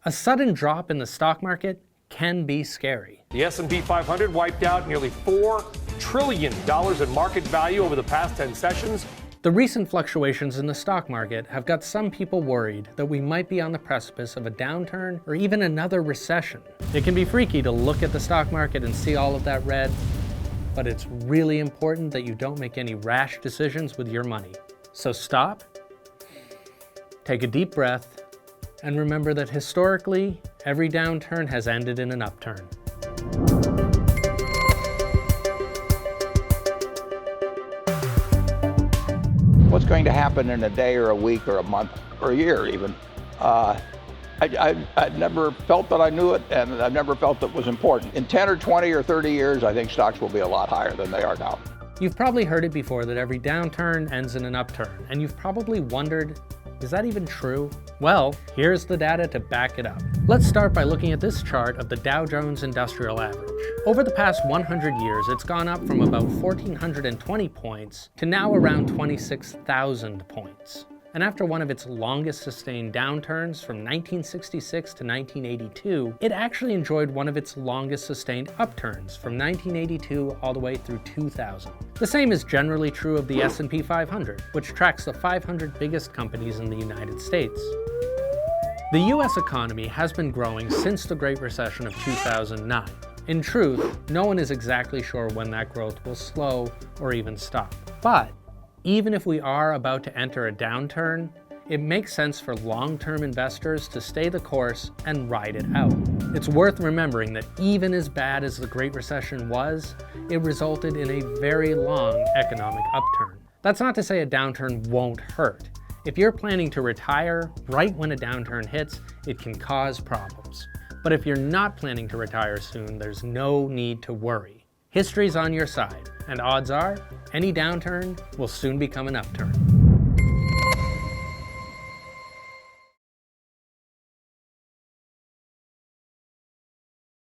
A sudden drop in the stock market can be scary. The S&P 500 wiped out nearly $4 trillion in market value over the past 10 sessions. The recent fluctuations in the stock market have got some people worried that we might be on the precipice of a downturn or even another recession. It can be freaky to look at the stock market and see all of that red, but it's really important that you don't make any rash decisions with your money. So stop, take a deep breath, and remember that historically, every downturn has ended in an upturn. What's going to happen in a day or a week or a month or a year even? I've never felt that I knew it, and I've never felt that it was important. In 10 or 20 or 30 years, I think stocks will be a lot higher than they are now. You've probably heard it before that every downturn ends in an upturn, and you've probably wondered, is that even true? Well, here's the data to back it up. Let's start by looking at this chart of the Dow Jones Industrial Average. Over the past 100 years, it's gone up from about 1,420 points to now around 26,000 points. And after one of its longest sustained downturns from 1966 to 1982, it actually enjoyed one of its longest sustained upturns from 1982 all the way through 2000. The same is generally true of the S&P 500, which tracks the 500 biggest companies in the United States. The US economy has been growing since the Great Recession of 2009. In truth, no one is exactly sure when that growth will slow or even stop. But even if we are about to enter a downturn, it makes sense for long-term investors to stay the course and ride it out. It's worth remembering that even as bad as the Great Recession was, it resulted in a very long economic upturn. That's not to say a downturn won't hurt. If you're planning to retire right when a downturn hits, it can cause problems. But if you're not planning to retire soon, there's no need to worry. History's on your side, and odds are, any downturn will soon become an upturn.